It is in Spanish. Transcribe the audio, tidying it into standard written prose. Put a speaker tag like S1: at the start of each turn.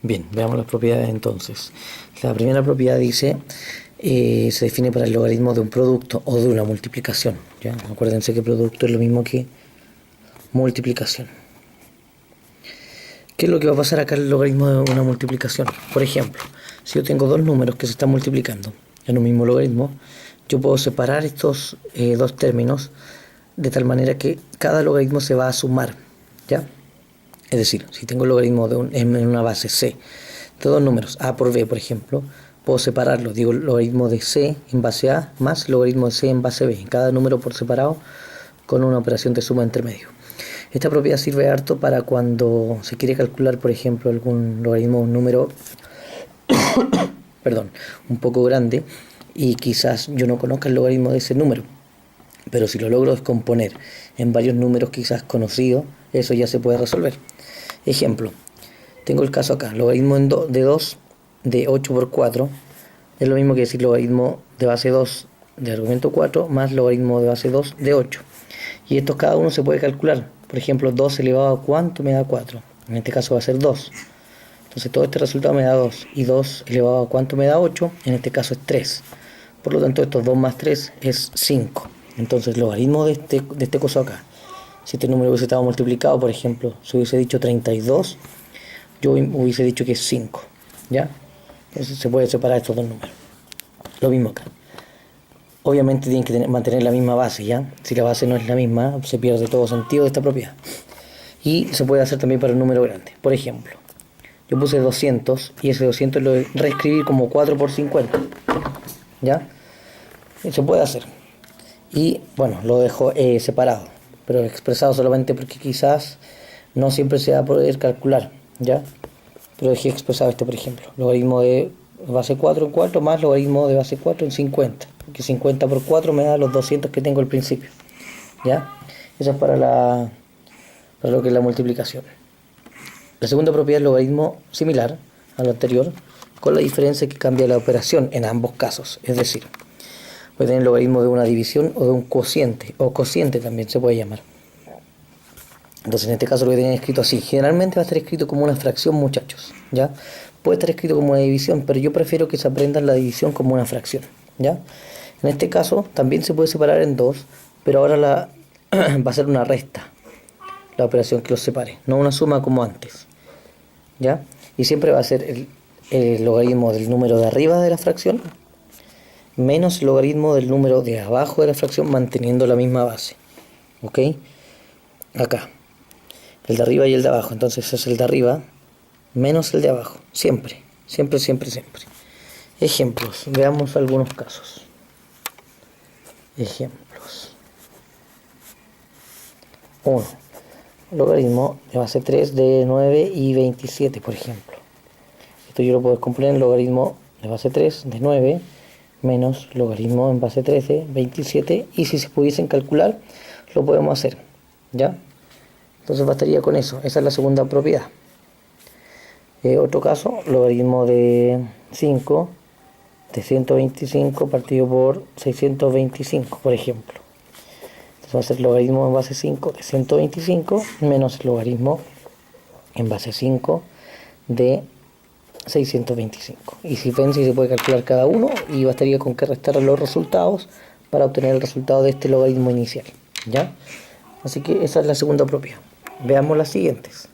S1: Bien, veamos las propiedades entonces. La primera propiedad dice, se define para el logaritmo de un producto o de una multiplicación. ¿Ya? Acuérdense que producto es lo mismo que multiplicación. ¿Qué es lo que va a pasar acá en el logaritmo de una multiplicación? Por ejemplo, si yo tengo dos números que se están multiplicando en un mismo logaritmo, yo puedo separar estos dos términos de tal manera que cada logaritmo se va a sumar, ¿ya? Es decir, si tengo el logaritmo en una base C de dos números, A por B, por ejemplo, puedo separarlo. Digo, el logaritmo de C en base A más el logaritmo de C en base B, en cada número por separado, con una operación de suma entre medio. Esta propiedad sirve harto para cuando se quiere calcular, por ejemplo, algún logaritmo, un número perdón, un poco grande, y quizás yo no conozca el logaritmo de ese número, pero si lo logro descomponer en varios números quizás conocidos, eso ya se puede resolver. Ejemplo, tengo el caso acá, logaritmo de 2 de 8 por 4, es lo mismo que decir logaritmo de base 2 de argumento 4 más logaritmo de base 2 de 8. Y estos cada uno se puede calcular. Por ejemplo, 2 elevado a cuánto me da 4. En este caso va a ser 2. Entonces todo este resultado me da 2. Y 2 elevado a cuánto me da 8. En este caso es 3. Por lo tanto, estos 2 más 3 es 5. Entonces, logaritmo de este coso acá. Si este número hubiese estado multiplicado, por ejemplo, si hubiese dicho 32, yo hubiese dicho que es 5. ¿Ya? Entonces se puede separar estos dos números. Lo mismo acá. Obviamente tienen que mantener la misma base, ¿ya? Si la base no es la misma, se pierde todo sentido de esta propiedad. Y se puede hacer también para un número grande. Por ejemplo, yo puse 200 y ese 200 lo voy a reescribir como 4 por 50. ¿Ya? Se puede hacer. Y bueno, lo dejo separado, pero expresado solamente porque quizás no siempre se va a poder calcular, ¿ya? Pero dejé expresado por ejemplo. Logaritmo de base 4 en 4 más logaritmo de base 4 en 50. Que 50 por 4 me da los 200 que tengo al principio. ¿Ya? Eso es para lo que es la multiplicación. La segunda propiedad es logaritmo similar a lo anterior, con la diferencia que cambia la operación en ambos casos. Es decir, voy a tener el logaritmo de una división o de un cociente, o cociente también se puede llamar. Entonces en este caso lo voy a tener escrito así. Generalmente va a estar escrito como una fracción, muchachos, ¿ya? Puede estar escrito como una división, pero yo prefiero que se aprendan la división como una fracción, ¿ya? En este caso también se puede separar en dos, pero ahora va a ser una resta la operación que los separe, no una suma como antes, ¿ya? Y siempre va a ser el logaritmo del número de arriba de la fracción menos el logaritmo del número de abajo de la fracción manteniendo la misma base, ¿ok? Acá, el de arriba y el de abajo, entonces es el de arriba menos el de abajo, siempre, siempre, siempre, siempre. Ejemplos, veamos algunos casos. Ejemplos. 1. Logaritmo de base 3 de 9 y 27, por ejemplo. Esto yo lo puedo descomponer en logaritmo de base 3 de 9 menos logaritmo en base 13, 27, y si se pudiesen calcular, lo podemos hacer, ¿ya? Entonces bastaría con eso, esa es la segunda propiedad. Otro caso, logaritmo de 5 de 125 partido por 625, por ejemplo. Entonces va a ser logaritmo en base 5 de 125 menos el logaritmo en base 5 de 625. Y si ven, si se puede calcular cada uno, y bastaría con que restar los resultados para obtener el resultado de este logaritmo inicial, ¿ya? Así que esa es la segunda propiedad. Veamos las siguientes.